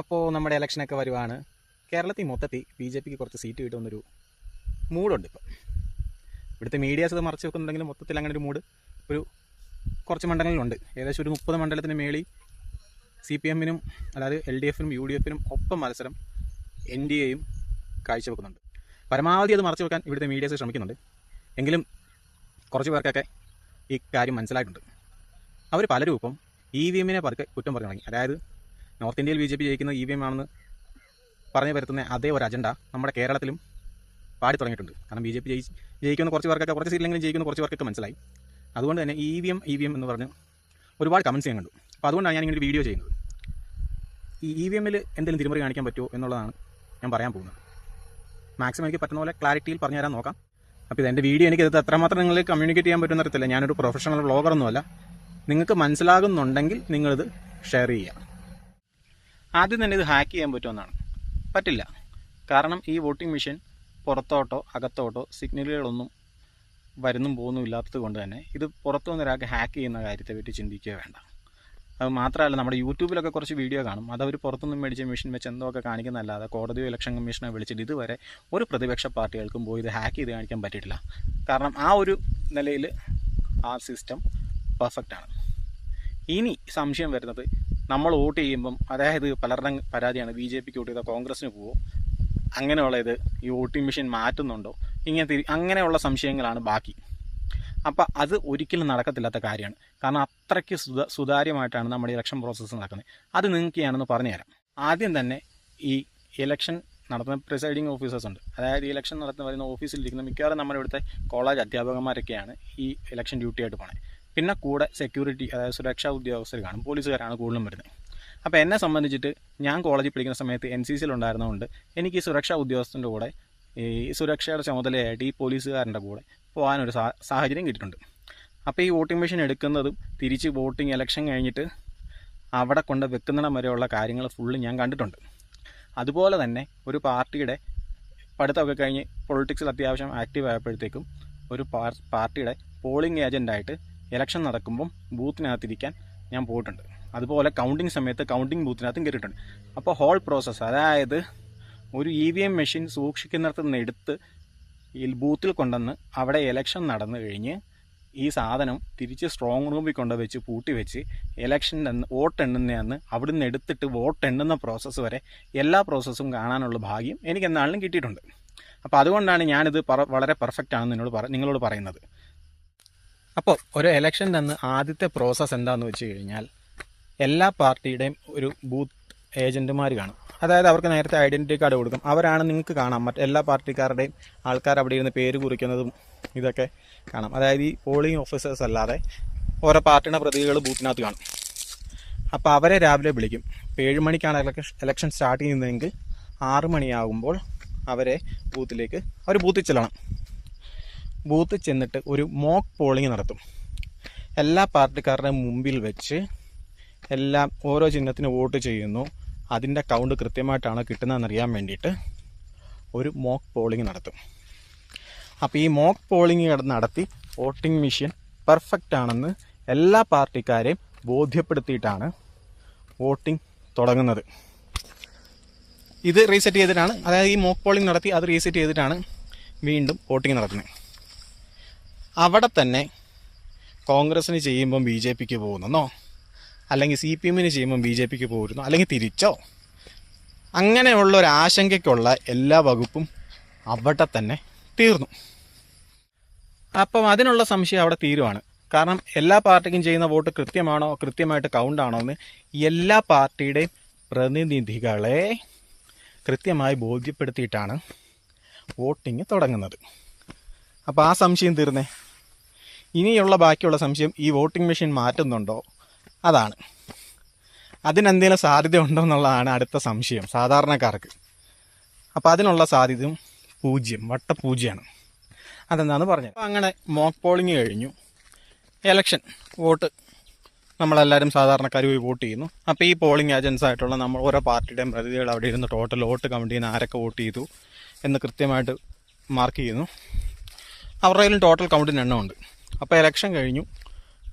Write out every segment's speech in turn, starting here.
അപ്പോൾ നമ്മുടെ ഇലക്ഷനൊക്കെ വരുവാണ്. കേരളത്തിൽ മൊത്തത്തിൽ BJPക്ക് കുറച്ച് സീറ്റ് കിട്ടുമെന്നൊരു മൂഡുണ്ട്. ഇപ്പം ഇവിടുത്തെ മീഡിയാസ് അത് മറച്ചു വെക്കുന്നുണ്ടെങ്കിലും മൊത്തത്തിൽ അങ്ങനെ ഒരു മൂഡ് കുറച്ച് മണ്ഡലങ്ങളിലുണ്ട്. ഏകദേശം ഒരു 30 മണ്ഡലത്തിന് മേളിൽ CPM-നും അതായത് LDF-നും UDF-നും ഒപ്പം മത്സരം NDA-യും കാഴ്ചവെക്കുന്നുണ്ട്. പരമാവധി അത് മറച്ചു വെക്കാൻ ഇവിടുത്തെ മീഡിയാസ് ശ്രമിക്കുന്നുണ്ട്. എങ്കിലും കുറച്ച് പേർക്കൊക്കെ ഈ കാര്യം മനസ്സിലായിട്ടുണ്ട്. അവർ പലരും ഇപ്പം EVM-നെ പതുക്കെ കുറ്റം പറഞ്ഞു തുടങ്ങി. അതായത് നോർത്ത് ഇന്ത്യയിൽ BJP ജയിക്കുന്നത് EVM ആണെന്ന് പറഞ്ഞു വരുത്തുന്ന അതേ ഒരു അജണ്ട നമ്മുടെ കേരളത്തിലും പാടി തുടങ്ങിയിട്ടുണ്ട്. കാരണം BJP ജയിക്കുന്ന കുറച്ച് പേർക്കൊക്കെ, കുറച്ച് സീറ്റിലെങ്കിലും ജയിക്കുന്ന കുറച്ച് പേർക്കൊക്കെ മനസ്സിലായി. അതുകൊണ്ട് തന്നെ EVM എന്ന് പറഞ്ഞ് ഒരുപാട് കമൻറ്റ്സ് ഞാൻ കണ്ടു. അപ്പോൾ അതുകൊണ്ടാണ് ഞാൻ ഇങ്ങനെ ഒരു വീഡിയോ ചെയ്യുന്നത്. ഈ EVM-ൽ എന്തെങ്കിലും തിരിമറി കാണിക്കാൻ പറ്റുമോ എന്നുള്ളതാണ് ഞാൻ പറയാൻ പോകുന്നത്. മാക്സിമം എനിക്ക് പറ്റുന്ന പോലെ ക്ലാരിറ്റിയിൽ പറഞ്ഞു തരാൻ നോക്കാം. അപ്പോൾ ഇതെൻ്റെ വീഡിയോ എനിക്കിത് എത്രമാത്രം നിങ്ങൾ കമ്മ്യൂണിക്കേറ്റ് ചെയ്യാൻ പറ്റുമെന്ന് അറിയത്തില്ല. ഞാനൊരു പ്രൊഫഷണൽ വ്ളോഗറൊന്നുമല്ല. നിങ്ങൾക്ക് മനസ്സിലാകുന്നുണ്ടെങ്കിൽ നിങ്ങളിത് ഷെയർ ചെയ്യുക. ആദ്യം തന്നെ ഇത് ഹാക്ക് ചെയ്യാൻ പറ്റുമെന്നാണ്. പറ്റില്ല. കാരണം ഈ വോട്ടിംഗ് മെഷീൻ പുറത്തോട്ടോ അകത്തോട്ടോ സിഗ്നലുകളൊന്നും വരുന്നും പോകുന്നും ഇല്ലാത്തത് കൊണ്ട് തന്നെ ഇത് പുറത്തു നിന്നൊരാൾക്ക് ഹാക്ക് ചെയ്യുന്ന കാര്യത്തെ പറ്റി ചിന്തിക്കുക വേണ്ട. അത് മാത്രമല്ല, നമ്മുടെ യൂട്യൂബിലൊക്കെ കുറച്ച് വീഡിയോ കാണും. അതവർ പുറത്തുനിന്ന് മേടിച്ച മെഷീൻ വെച്ച് എന്തൊക്കെ കാണിക്കുന്നതല്ലാതെ കോടതിയോ ഇലക്ഷൻ കമ്മീഷനെ വിളിച്ചിട്ട് ഇതുവരെ ഒരു പ്രതിപക്ഷ പാർട്ടികൾക്കും പോയി ഇത് ഹാക്ക് ചെയ്ത് കാണിക്കാൻ പറ്റിയിട്ടില്ല. കാരണം ആ ഒരു നിലയിൽ ആ സിസ്റ്റം പെർഫെക്റ്റാണ്. ഇനി സംശയം വരുന്നത്, നമ്മൾ വോട്ട് ചെയ്യുമ്പം, അതായത് പലരുടെയും പരാതിയാണ് BJPക്ക് വോട്ട് ചെയ്താൽ കോൺഗ്രസ്സിന് പോവോ, അങ്ങനെയുള്ള ഇത് ഈ വോട്ടിംഗ് മെഷീൻ മാറ്റുന്നുണ്ടോ, അങ്ങനെയുള്ള സംശയങ്ങളാണ് ബാക്കി. അപ്പം അത് ഒരിക്കലും നടക്കത്തില്ലാത്ത കാര്യമാണ്. കാരണം അത്രയ്ക്ക് സുതാര്യമായിട്ടാണ് നമ്മുടെ ഇലക്ഷൻ പ്രോസസ്സ് നടക്കുന്നത്. അത് നിങ്ങൾക്ക് ഞാനൊന്ന് പറഞ്ഞുതരാം. ആദ്യം തന്നെ ഈ ഇലക്ഷൻ നടത്തുന്ന പ്രിസൈഡിങ് ഓഫീസേഴ്സ് ഉണ്ട്. അതായത് ഈ ഇലക്ഷൻ വരുന്ന ഓഫീസിലിരിക്കുന്ന മിക്കവാറും നമ്മുടെ ഇവിടുത്തെ കോളേജ് അധ്യാപകന്മാരൊക്കെയാണ് ഈ ഇലക്ഷൻ ഡ്യൂട്ടി ആയിട്ട് പോണത്. പിന്നെ കൂടെ സെക്യൂരിറ്റി, അതായത് സുരക്ഷാ ഉദ്യോഗസ്ഥർ കാണും. പോലീസുകാരാണ് കൂടുതലും വരുന്നത്. അപ്പോൾ എന്നെ സംബന്ധിച്ചിട്ട് ഞാൻ കോളേജിൽ പഠിക്കുന്ന സമയത്ത് NCCയിൽ ഉണ്ടായിരുന്നതുകൊണ്ട് എനിക്ക് ഈ സുരക്ഷാ ഉദ്യോഗസ്ഥൻ്റെ കൂടെ ഈ സുരക്ഷയുടെ ചുമതലയായിട്ട് ഈ പോലീസുകാരൻ്റെ കൂടെ പോകാനൊരു സാഹചര്യം കിട്ടിയിട്ടുണ്ട്. അപ്പോൾ ഈ വോട്ടിംഗ് മെഷീൻ എടുക്കുന്നതും തിരിച്ച് വോട്ടിംഗ് ഇലക്ഷൻ കഴിഞ്ഞിട്ട് അവിടെ കൊണ്ട് വെക്കുന്നിടം വരെയുള്ള കാര്യങ്ങൾ ഫുള്ള് ഞാൻ കണ്ടിട്ടുണ്ട്. അതുപോലെ തന്നെ ഒരു പാർട്ടിയുടെ പഠിത്തമൊക്കെ കഴിഞ്ഞ് പൊളിറ്റിക്സിൽ അത്യാവശ്യം ആക്റ്റീവ് ആയപ്പോഴത്തേക്കും ഒരു പാർട്ടിയുടെ പോളിംഗ് ഏജൻ്റായിട്ട് ഇലക്ഷൻ നടക്കുമ്പം ബൂത്തിനകത്തിരിക്കാൻ ഞാൻ പോയിട്ടുണ്ട്. അതുപോലെ കൗണ്ടിങ് സമയത്ത് കൗണ്ടിങ് ബൂത്തിനകത്തും കയറിയിട്ടുണ്ട്. അപ്പോൾ ഹോൾ പ്രോസസ്സ്, അതായത് ഒരു EVM മെഷീൻ സൂക്ഷിക്കുന്നിടത്ത് നിന്ന് എടുത്ത് ഈ ബൂത്തിൽ കൊണ്ടുവന്ന് അവിടെ ഇലക്ഷൻ നടന്നു കഴിഞ്ഞ് ഈ സാധനം തിരിച്ച് സ്ട്രോങ് റൂമിൽ കൊണ്ടുവച്ച് പൂട്ടി വെച്ച് ഇലക്ഷൻ്റെ വോട്ട് എണ്ണുന്നതെന്ന് അവിടെ നിന്ന് എടുത്തിട്ട് വോട്ട് എണ്ണുന്ന പ്രോസസ്സ് വരെ എല്ലാ പ്രോസസ്സും കാണാനുള്ള ഭാഗ്യം എനിക്ക് എന്നാളിലും കിട്ടിയിട്ടുണ്ട്. അപ്പോൾ അതുകൊണ്ടാണ് ഞാനിത് വളരെ പെർഫെക്റ്റ് ആണെന്ന് നിങ്ങളോട് പറയുന്നത്. അപ്പോൾ ഒരു ഇലക്ഷൻ തന്നെ ആദ്യത്തെ പ്രോസസ്സ് എന്താണെന്ന് വെച്ച് കഴിഞ്ഞാൽ, എല്ലാ പാർട്ടിയുടെയും ഒരു ബൂത്ത് ഏജൻറ്റുമാർ കാണും. അതായത് അവർക്ക് നേരത്തെ ഐഡൻറ്റിറ്റി കാർഡ് കൊടുക്കും. അവരാണ് നിങ്ങൾക്ക് കാണാം, എല്ലാ പാർട്ടിക്കാരുടെയും ആൾക്കാർ അവിടെ ഇരുന്ന് പേര് കുറിക്കുന്നതും ഇതൊക്കെ കാണാം. അതായത് ഈ പോളിംഗ് ഓഫീസേഴ്സ് അല്ലാതെ ഓരോ പാർട്ടിയുടെ പ്രതികൾ ബൂത്തിനകത്ത് കാണും. അപ്പോൾ അവരെ രാവിലെ വിളിക്കും. ഇപ്പോൾ 7 മണിക്കാണ് ഇലക്ഷൻ സ്റ്റാർട്ട് ചെയ്യുന്നതെങ്കിൽ 6 മണിയാകുമ്പോൾ അവരെ ബൂത്തിൽ ചെല്ലണം. ബൂത്തിൽ ചെന്നിട്ട് ഒരു മോക്ക് പോളിംഗ് നടത്തും. എല്ലാ പാർട്ടിക്കാരുടെയും മുമ്പിൽ വെച്ച് ഓരോ ചിഹ്നത്തിന് വോട്ട് ചെയ്യുന്നു, അതിൻ്റെ കൗണ്ട് കൃത്യമായിട്ടാണ് കിട്ടുന്നതെന്നറിയാൻ വേണ്ടിയിട്ട് ഒരു മോക്ക് പോളിംഗ് നടത്തും. അപ്പോൾ ഈ മോക്ക് പോളിംഗ് നടത്തി വോട്ടിംഗ് മെഷീൻ പെർഫെക്റ്റ് ആണെന്ന് എല്ലാ പാർട്ടിക്കാരെയും ബോധ്യപ്പെടുത്തിയിട്ടാണ് വോട്ടിംഗ് തുടങ്ങുന്നത്. ഇത് റീസെറ്റ് ചെയ്തിട്ടാണ്, അതായത് ഈ മോക്ക് പോളിംഗ് നടത്തി അത് റീസെറ്റ് ചെയ്തിട്ടാണ് വീണ്ടും വോട്ടിംഗ് നടത്തുന്നത്. അവിടെ തന്നെ കോൺഗ്രസ്സിന് ചെയ്യുമ്പം BJPക്ക് പോകുന്നോ, അല്ലെങ്കിൽ CPM-ന് ചെയ്യുമ്പം BJPക്ക് പോരുന്നു, അല്ലെങ്കിൽ തിരിച്ചോ, അങ്ങനെയുള്ള ഒരു ആശങ്കയ്ക്കുള്ള എല്ലാ വകുപ്പും അവിടെ തന്നെ തീർന്നു. അപ്പം അതിനുള്ള സംശയം അവിടെ തീരുവാണ്. കാരണം എല്ലാ പാർട്ടിക്കും ചെയ്യുന്ന വോട്ട് കൃത്യമാണോ, കൃത്യമായിട്ട് കൗണ്ടാണോ എന്ന് എല്ലാ പാർട്ടിയുടെയും പ്രതിനിധികളെ കൃത്യമായി ബോധ്യപ്പെടുത്തിയിട്ടാണ് വോട്ടിംഗ് തുടങ്ങുന്നത്. അപ്പോൾ ആ സംശയം തീർന്നേ. ഇനിയുള്ള ബാക്കിയുള്ള സംശയം ഈ വോട്ടിംഗ് മെഷീൻ മാറ്റുന്നുണ്ടോ, അതാണ്. അതിനെന്തെങ്കിലും സാധ്യത ഉണ്ടോ എന്നുള്ളതാണ് അടുത്ത സംശയം സാധാരണക്കാർക്ക്. അപ്പോൾ അതിനുള്ള സാധ്യതയും വട്ടപൂജ്യമാണ്. അതെന്താണെന്ന് പറഞ്ഞത്. അപ്പോൾ അങ്ങനെ മോക്ക് പോളിംഗ് കഴിഞ്ഞു. ഇലക്ഷൻ വോട്ട് നമ്മളെല്ലാവരും സാധാരണക്കാർ പോയി വോട്ട് ചെയ്യുന്നു. അപ്പോൾ ഈ പോളിംഗ് ഏജൻസ് ആയിട്ടുള്ള നമ്മൾ ഓരോ പാർട്ടിയുടെയും പ്രതിനിധികൾ അവിടെ ഇരുന്ന് ടോട്ടൽ വോട്ട് കൗണ്ട് ചെയ്യുന്ന ആരൊക്കെ വോട്ട് ചെയ്തു എന്ന് കൃത്യമായിട്ട് മാർക്ക് ചെയ്യുന്നു. അവരുടെ കയ്യിലും ടോട്ടൽ കൗണ്ടിന് എണ്ണമുണ്ട്. അപ്പോൾ ഇലക്ഷൻ കഴിഞ്ഞു.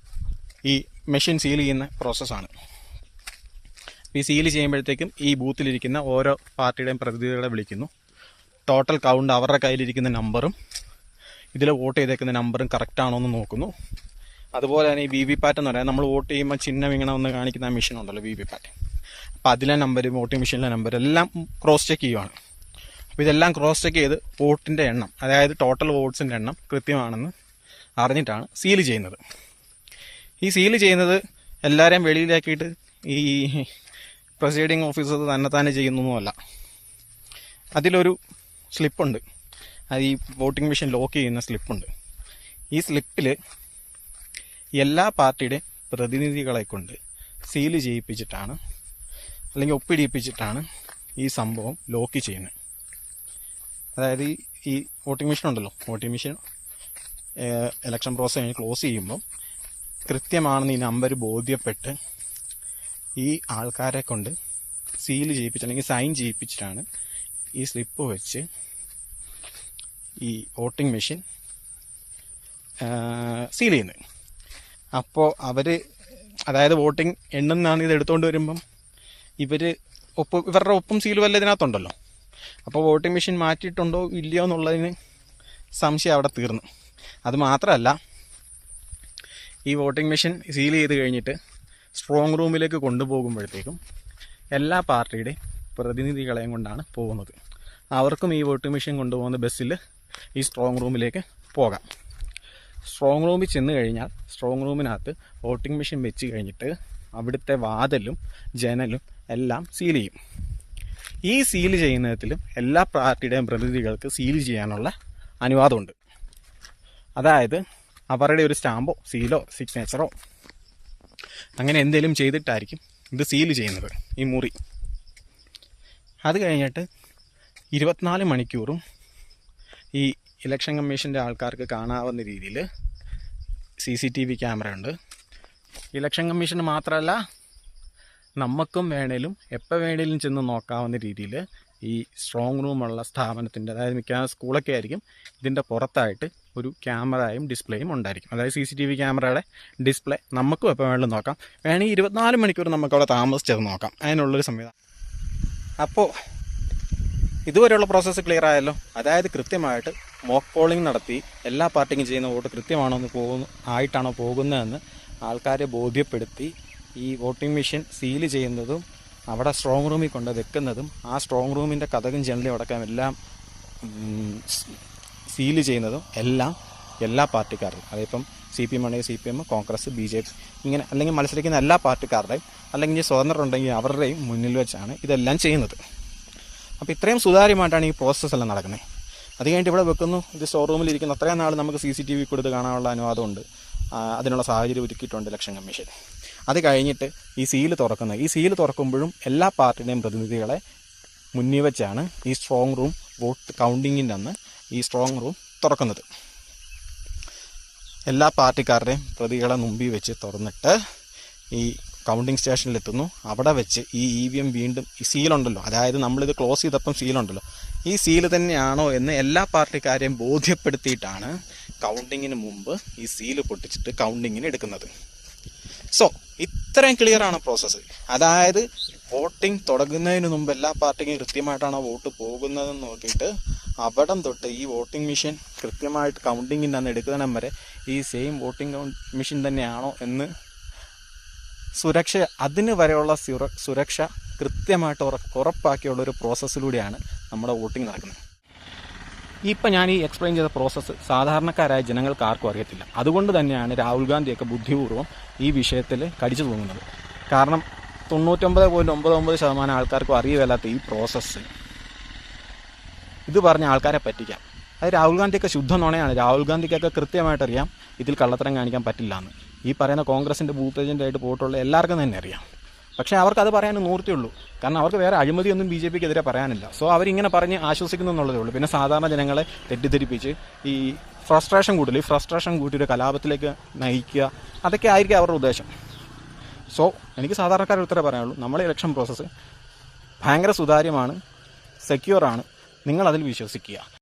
ഈ മെഷീൻ സീൽ ചെയ്യുന്ന പ്രോസസ്സാണ്. ഈ സീൽ ചെയ്യുമ്പോഴത്തേക്കും ഈ ബൂത്തിലിരിക്കുന്ന ഓരോ പാർട്ടിയുടെയും പ്രതിനിധികളെ വിളിക്കുന്നു. ടോട്ടൽ കൗണ്ട് അവരുടെ കയ്യിലിരിക്കുന്ന നമ്പറും ഇതിൽ വോട്ട് ചെയ്തേക്കുന്ന നമ്പറും കറക്റ്റാണോ എന്ന് നോക്കുന്നു. അതുപോലെ തന്നെ ഈ വി വി പാറ്റ് എന്ന് പറയാം, നമ്മൾ വോട്ട് ചെയ്യുമ്പോൾ ചിഹ്നം ഇങ്ങനെ ഒന്ന് കാണിക്കുന്ന മെഷീൻ ഉണ്ടല്ലോ വി വി പാറ്റ്, അപ്പോൾ അതിലെ നമ്പർ, വോട്ടിംഗ് മെഷീനിലെ നമ്പർ എല്ലാം ക്രോസ് ചെക്ക് ചെയ്യുവാണ്. അപ്പോൾ ഇതെല്ലാം ക്രോസ് ചെക്ക് ചെയ്ത് വോട്ടിൻ്റെ എണ്ണം, അതായത് ടോട്ടൽ വോട്ട്സിൻ്റെ എണ്ണം കൃത്യമാണെന്ന് അറിഞ്ഞിട്ടാണ് സീൽ ചെയ്യുന്നത്. ഈ സീൽ ചെയ്യുന്നത് എല്ലാവരെയും വെളിയിലാക്കിയിട്ട് ഈ പ്രൊസീഡിങ് ഓഫീസർ തന്നെ ചെയ്യുന്നൊന്നുമല്ല. അതിലൊരു സ്ലിപ്പുണ്ട്, അത് ഈ വോട്ടിംഗ് മെഷീൻ ലോക്ക് ചെയ്യുന്ന സ്ലിപ്പുണ്ട്. ഈ സ്ലിപ്പിൽ എല്ലാ പാർട്ടിയുടെ പ്രതിനിധികളെ കൊണ്ട് സീൽ ചെയ്യിപ്പിച്ചിട്ടാണ്, അല്ലെങ്കിൽ ഒപ്പിടിയിപ്പിച്ചിട്ടാണ് ഈ സംഭവം ലോക്ക് ചെയ്യുന്നത്. അതായത് ഈ വോട്ടിംഗ് മെഷീൻ ഉണ്ടല്ലോ, വോട്ടിംഗ് മെഷീൻ ഇലക്ഷൻ പ്രോസസ് കഴിഞ്ഞ് ക്ലോസ് ചെയ്യുമ്പോൾ കൃത്യമാണെന്ന് ഈ നമ്പർ ബോധ്യപ്പെട്ട് ഈ ആൾക്കാരെ കൊണ്ട് സീൽ ചെയ്യിപ്പിച്ച് അല്ലെങ്കിൽ സൈൻ ചെയ്യിപ്പിച്ചിട്ടാണ് ഈ സ്ലിപ്പ് വെച്ച് ഈ വോട്ടിംഗ് മെഷീൻ സീൽ ചെയ്യുന്നത്. അപ്പോൾ അവർ, അതായത് വോട്ടിംഗ് എണ്ണുന്നാണ് ഇത് എടുത്തുകൊണ്ട് വരുമ്പം ഇവരുടെ ഒപ്പും സീൽ വല്ല ഇതിനകത്തുണ്ടല്ലോ. അപ്പോൾ വോട്ടിംഗ് മെഷീൻ മാറ്റിയിട്ടുണ്ടോ ഇല്ലയോ എന്നുള്ളതിന് സംശയം അവിടെ തീർന്നു. അത് മാത്രമല്ല, ഈ വോട്ടിംഗ് മെഷീൻ സീൽ ചെയ്ത് കഴിഞ്ഞിട്ട് സ്ട്രോങ് റൂമിലേക്ക് കൊണ്ടുപോകുമ്പോഴത്തേക്കും എല്ലാ പാർട്ടിയുടെയും പ്രതിനിധികളെയും കൊണ്ടാണ് പോകുന്നത്. അവർക്കും ഈ വോട്ടിംഗ് മെഷീൻ കൊണ്ടുപോകുന്ന ബസ്സിൽ ഈ സ്ട്രോങ് റൂമിലേക്ക് പോകാം. സ്ട്രോങ് റൂമിൽ ചെന്ന് കഴിഞ്ഞാൽ സ്ട്രോങ് റൂമിനകത്ത് വോട്ടിംഗ് മെഷീൻ വെച്ച് കഴിഞ്ഞിട്ട് അവിടുത്തെ വാതിലും ജനലും എല്ലാം സീൽ ചെയ്യും. ഈ സീൽ ചെയ്യുന്നതിലും എല്ലാ പാർട്ടിയുടെയും പ്രതിനിധികൾക്ക് സീൽ ചെയ്യാനുള്ള അനുവാദമുണ്ട്. അതായത് അവരുടെ ഒരു സ്റ്റാമ്പോ സീലോ സിഗ്നേച്ചറോ അങ്ങനെ എന്തെങ്കിലും ചെയ്തിട്ടായിരിക്കും ഇത് സീൽ ചെയ്യുന്നത്, ഈ മുറി. അത് കഴിഞ്ഞിട്ട് 24 മണിക്കൂറും ഈ ഇലക്ഷൻ കമ്മീഷൻ്റെ ആൾക്കാർക്ക് കാണാവുന്ന രീതിയിൽ CCTV ക്യാമറ ഉണ്ട്. ഇലക്ഷൻ കമ്മീഷന് മാത്രമല്ല, നമുക്കും വേണേലും എപ്പോൾ വേണേലും ചെന്ന് നോക്കാവുന്ന രീതിയിൽ ഈ സ്ട്രോങ് റൂമുള്ള സ്ഥാപനത്തിൻ്റെ, അതായത് മിക്കവാറും സ്കൂളൊക്കെ ആയിരിക്കും, ഇതിൻ്റെ പുറത്തായിട്ട് ഒരു ക്യാമറയും ഡിസ്പ്ലേയും ഉണ്ടായിരിക്കും. അതായത് CCTV ക്യാമറയുടെ ഡിസ്പ്ലേ നമുക്കും എപ്പോൾ വേണമെങ്കിലും നോക്കാം. വേണമെങ്കിൽ 24 മണിക്കൂർ നമുക്കവിടെ താമസിച്ചത് നോക്കാം. അതിനുള്ളൊരു സംവിധാനം. അപ്പോൾ ഇതുവരെയുള്ള പ്രോസസ്സ് ക്ലിയർ ആയല്ലോ. അതായത് കൃത്യമായിട്ട് മോക്ക് പോളിംഗ് നടത്തി എല്ലാ പാർട്ടിക്കും ചെയ്യുന്ന വോട്ട് കൃത്യമാണോ ആയിട്ടാണോ പോകുന്നതെന്ന് ആൾക്കാരെ ബോധ്യപ്പെടുത്തി ഈ വോട്ടിംഗ് മെഷീൻ സീൽ ചെയ്യുന്നതും അവിടെ സ്ട്രോങ് റൂമിൽ കൊണ്ട് വെക്കുന്നതും ആ സ്ട്രോങ് റൂമിൻ്റെ കതകും ജനലും അടക്കം എല്ലാം സീൽ ചെയ്യുന്നതും എല്ലാം എല്ലാ പാർട്ടിക്കാർക്കും, അതിപ്പം CPM ആണെങ്കിൽ CPM, കോൺഗ്രസ്, BJP ഇങ്ങനെ അല്ലെങ്കിൽ മത്സരിക്കുന്ന എല്ലാ പാർട്ടിക്കാരുടെയും അല്ലെങ്കിൽ സ്വതന്ത്രരുണ്ടെങ്കിൽ അവരുടെയും മുന്നിൽ വെച്ചാണ് ഇതെല്ലാം ചെയ്യുന്നത്. അപ്പോൾ ഇത്രയും സുതാര്യമായിട്ടാണ് ഈ പ്രോസസ്സ് എല്ലാം നടക്കുന്നത്. അത് കഴിഞ്ഞിട്ട് ഇവിടെ വെക്കുന്നു, ഇത് സ്റ്റോർ റൂമിലിരിക്കുന്നു. അത്രയും നാൾ നമുക്ക് CCTV കൊടുത്ത് കാണാനുള്ള അനുവാദമുണ്ട്, അതിനുള്ള സാഹചര്യം ഒരുക്കിയിട്ടുണ്ട് ഇലക്ഷൻ കമ്മീഷൻ. അത് കഴിഞ്ഞിട്ട് ഈ സീല് തുറക്കുമ്പോഴും എല്ലാ പാർട്ടിയുടെയും പ്രതിനിധികളെ മുന്നിൽ വെച്ചാണ് ഈ സ്ട്രോങ് റൂം വോട്ട് കൗണ്ടിങ്ങിൻ്റെ അന്ന് ഈ സ്ട്രോങ് റൂം തുറക്കുന്നത്. എല്ലാ പാർട്ടിക്കാരുടെയും പ്രതികളെ മുമ്പിൽ വെച്ച് തുറന്നിട്ട് ഈ കൗണ്ടിങ് സ്റ്റേഷനിലെത്തുന്നു. അവിടെ വെച്ച് ഈ EVM വീണ്ടും ഈ സീലുണ്ടല്ലോ, അതായത് നമ്മളിത് ക്ലോസ് ചെയ്തപ്പം സീലുണ്ടല്ലോ, ഈ സീല് തന്നെയാണോ എന്ന് എല്ലാ പാർട്ടിക്കാരെയും ബോധ്യപ്പെടുത്തിയിട്ടാണ് കൗണ്ടിങ്ങിന് മുമ്പ് ഈ സീല് പൊട്ടിച്ചിട്ട് കൗണ്ടിങ്ങിന് എടുക്കുന്നത്. സോ ഇത്രയും ക്ലിയറാണ് പ്രോസസ്സ്. അതായത് വോട്ടിംഗ് തുടങ്ങുന്നതിന് മുമ്പ് എല്ലാ പാർട്ടിക്കും കൃത്യമായിട്ടാണോ വോട്ട് പോകുന്നതെന്ന് നോക്കിയിട്ട് അവിടം തൊട്ട് ഈ വോട്ടിംഗ് മെഷീൻ കൃത്യമായിട്ട് കൗണ്ടിങ്ങിൻ്റെ അന്ന് എടുക്കുന്നതിനും വരെ ഈ സെയിം വോട്ടിംഗ് മെഷീൻ തന്നെയാണോ എന്ന് അതിന് വരെയുള്ള സുരക്ഷ കൃത്യമായിട്ട് ഉറപ്പാക്കിയുള്ളൊരു പ്രോസസ്സിലൂടെയാണ് നമ്മുടെ വോട്ടിംഗ് നടക്കുന്നത്. ഇപ്പം ഞാൻ ഈ എക്സ്പ്ലെയിൻ ചെയ്ത പ്രോസസ്സ് സാധാരണക്കാരായ ജനങ്ങൾക്ക് ആർക്കും അറിയത്തില്ല. അതുകൊണ്ട് തന്നെയാണ് രാഹുൽ ഗാന്ധിയൊക്കെ ബുദ്ധിപൂർവ്വം ഈ വിഷയത്തിൽ കടിച്ചു തൂങ്ങുന്നത്. കാരണം 99.99% ആൾക്കാർക്കും അറിയുകയില്ലാത്ത ഈ പ്രോസസ്സ് ഇത് പറഞ്ഞ ആൾക്കാരെ പറ്റിക്കാം. അത് രാഹുൽ ഗാന്ധിയൊക്കെ ശുദ്ധ നുണയാണ്. രാഹുൽ ഗാന്ധിക്കൊക്കെ കൃത്യമായിട്ടറിയാം ഇതിൽ കള്ളത്തരം കാണിക്കാൻ പറ്റില്ല എന്ന്. ഈ പറയുന്ന കോൺഗ്രസിൻ്റെ ബൂത്ത് ഏജൻ്റായിട്ട് പോയിട്ടുള്ള എല്ലാവർക്കും തന്നെ അറിയാം. പക്ഷേ അവർക്കത് പറയാനും നിവൃത്തിയുള്ളൂ. കാരണം അവർക്ക് വേറെ അഴിമതിയൊന്നും BJPക്കെതിരെ പറയാനില്ല. സോ അവരിങ്ങനെ പറഞ്ഞ് ആശ്വസിക്കുന്നു എന്നുള്ളതേ ഉള്ളൂ. പിന്നെ സാധാരണ ജനങ്ങളെ തെറ്റിദ്ധരിപ്പിച്ച് ഈ ഫ്രസ്ട്രേഷൻ കൂട്ടി ഒരു കലാപത്തിലേക്ക് നയിക്കുക, അതൊക്കെ ആയിരിക്കും അവരുടെ ഉദ്ദേശം. സോ എനിക്ക് സാധാരണക്കാരുടെ ഉത്തരവേ പറയാനുള്ളൂ. നമ്മുടെ ഇലക്ഷൻ പ്രോസസ്സ് ഭയങ്കര സുതാര്യമാണ്, സെക്യൂറാണ്. നിങ്ങളതിൽ വിശ്വസിക്കുക.